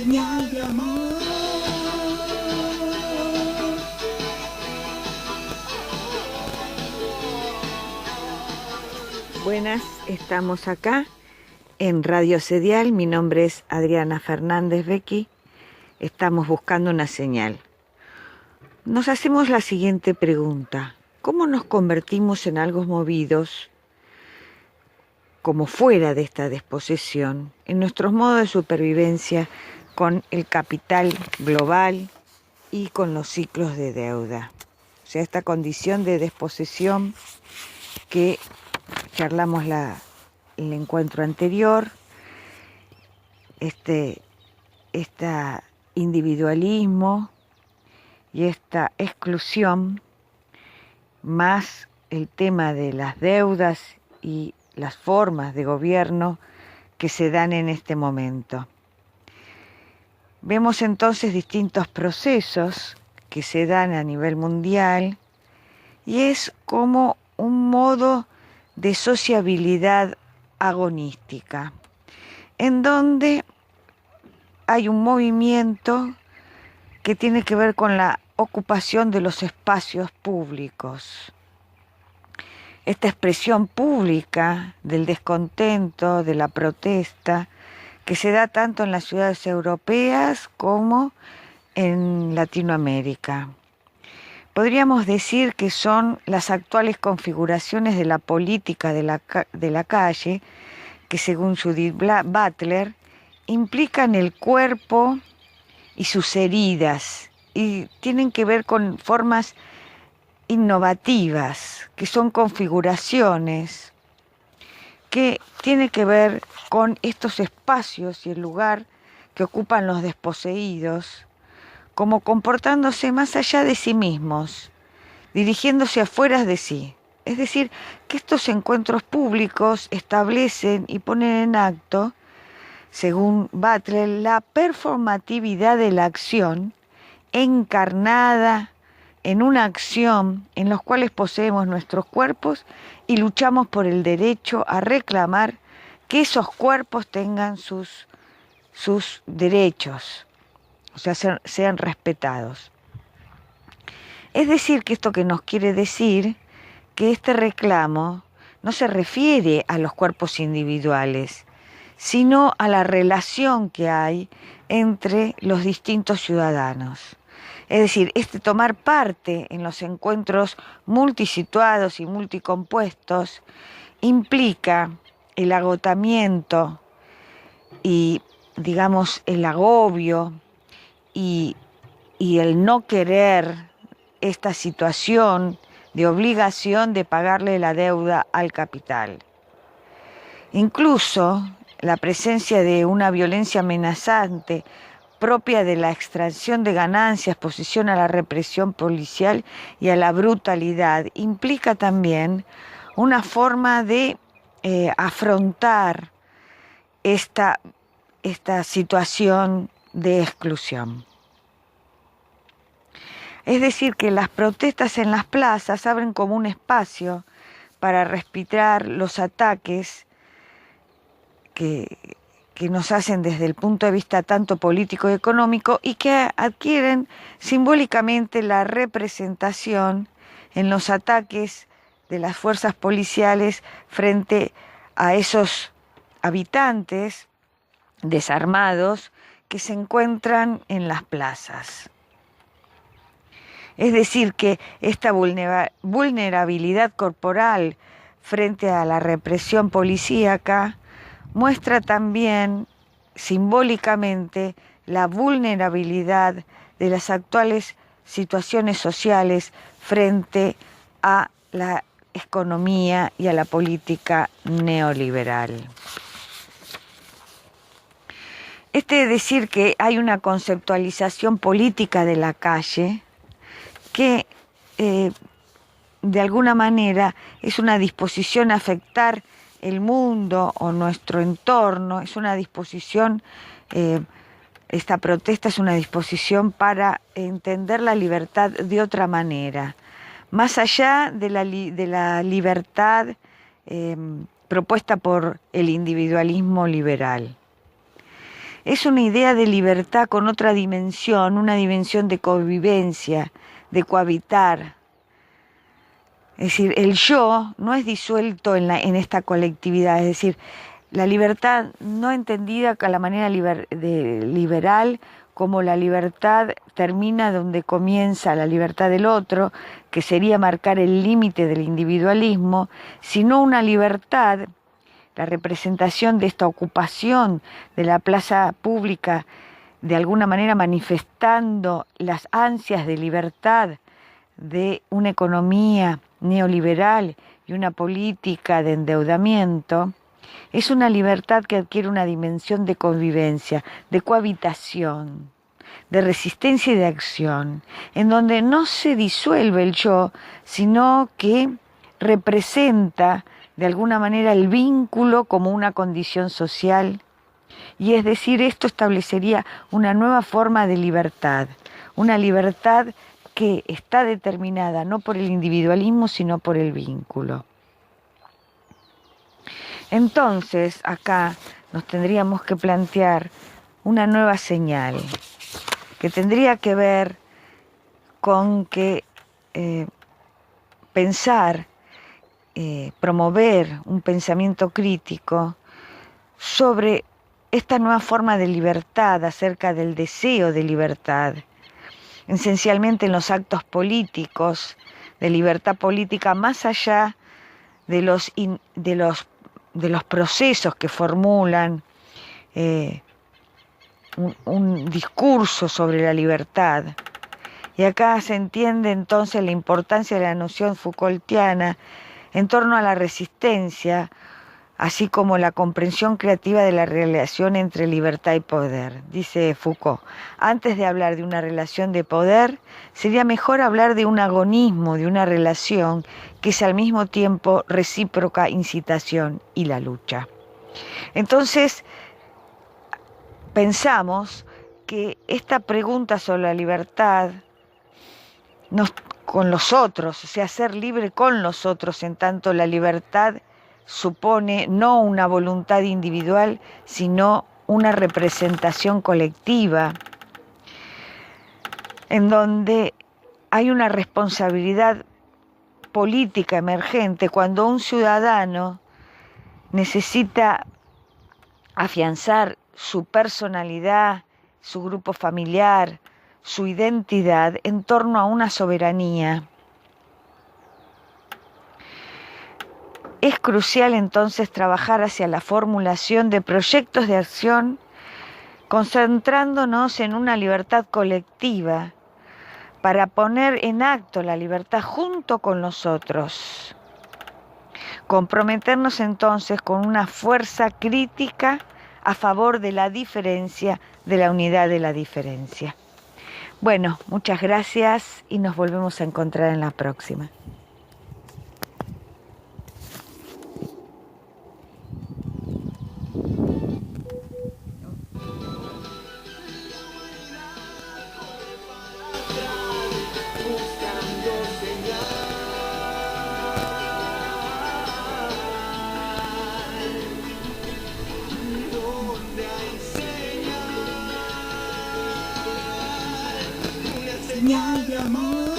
señal de amor. Buenas, estamos acá en Radio Sedial. Mi nombre es Adriana Fernández Becky. Estamos buscando una señal. Nos hacemos la siguiente pregunta: ¿cómo nos convertimos en algo movidos, como fuera de esta desposesión, en nuestros modos de supervivencia con el capital global y con los ciclos de deuda? O sea, esta condición de desposesión que charlamos el encuentro anterior, este individualismo y esta exclusión, más el tema de las deudas y las formas de gobierno que se dan en este momento. Vemos entonces distintos procesos que se dan a nivel mundial y es como un modo de sociabilidad agonística, en donde hay un movimiento que tiene que ver con la ocupación de los espacios públicos. Esta expresión pública del descontento, de la protesta, que se da tanto en las ciudades europeas como en Latinoamérica. Podríamos decir que son las actuales configuraciones de la política de la calle, que según Judith Butler, implican el cuerpo y sus heridas, y tienen que ver con formas innovativas, que son configuraciones, que tienen que ver con estos espacios y el lugar que ocupan los desposeídos, como comportándose más allá de sí mismos, dirigiéndose afuera de sí. Es decir, que estos encuentros públicos establecen y ponen en acto, según Butler, la performatividad de la acción encarnada en una acción en la cual poseemos nuestros cuerpos y luchamos por el derecho a reclamar que esos cuerpos tengan sus derechos, o sea, sean respetados. Es decir, que esto que nos quiere decir que este reclamo no se refiere a los cuerpos individuales, sino a la relación que hay entre los distintos ciudadanos. Es decir, tomar parte en los encuentros multisituados y multicompuestos implica el agotamiento y, digamos, el agobio y el no querer esta situación de obligación de pagarle la deuda al capital. Incluso la presencia de una violencia amenazante propia de la extracción de ganancias, exposición a la represión policial y a la brutalidad, implica también una forma de afrontar esta situación de exclusión. Es decir, que las protestas en las plazas abren como un espacio para respirar los ataques que nos hacen desde el punto de vista tanto político y económico y que adquieren simbólicamente la representación en los ataques de las fuerzas policiales frente a esos habitantes desarmados que se encuentran en las plazas. Es decir, que esta vulnerabilidad corporal frente a la represión policíaca muestra también simbólicamente la vulnerabilidad de las actuales situaciones sociales frente a la economía y a la política neoliberal. Decir que hay una conceptualización política de la calle que de alguna manera es una disposición a afectar el mundo o nuestro entorno, es una disposición, esta protesta es una disposición para entender la libertad de otra manera, más allá de la libertad propuesta por el individualismo liberal. Es una idea de libertad con otra dimensión, una dimensión de convivencia, de cohabitar. Es decir, el yo no es disuelto en esta colectividad, es decir, la libertad no entendida a la manera liberal, como la libertad termina donde comienza la libertad del otro, que sería marcar el límite del individualismo, sino una libertad, la representación de esta ocupación de la plaza pública, de alguna manera manifestando las ansias de libertad de una economía neoliberal y una política de endeudamiento, es una libertad que adquiere una dimensión de convivencia, de cohabitación, de resistencia y de acción, en donde no se disuelve el yo, sino que representa de alguna manera el vínculo como una condición social, y es decir, esto establecería una nueva forma de libertad, una libertad que está determinada no por el individualismo, sino por el vínculo. Entonces, acá nos tendríamos que plantear una nueva señal, que tendría que ver con que pensar, promover un pensamiento crítico sobre esta nueva forma de libertad, acerca del deseo de libertad, esencialmente en los actos políticos, de libertad política, más allá de los procesos que formulan un discurso sobre la libertad. Y acá se entiende entonces la importancia de la noción Foucaultiana en torno a la resistencia, así como la comprensión creativa de la relación entre libertad y poder. Dice Foucault, antes de hablar de una relación de poder, sería mejor hablar de un agonismo, de una relación que es al mismo tiempo recíproca incitación y la lucha. Entonces, pensamos que esta pregunta sobre la libertad con los otros, o sea, ser libre con los otros, en tanto la libertad supone no una voluntad individual, sino una representación colectiva, en donde hay una responsabilidad política emergente cuando un ciudadano necesita afianzar su personalidad, su grupo familiar, su identidad en torno a una soberanía. Es crucial entonces trabajar hacia la formulación de proyectos de acción, concentrándonos en una libertad colectiva para poner en acto la libertad junto con los otros. Comprometernos entonces con una fuerza crítica a favor de la diferencia, de la unidad de la diferencia. Bueno, muchas gracias y nos volvemos a encontrar en la próxima. Señal de amor.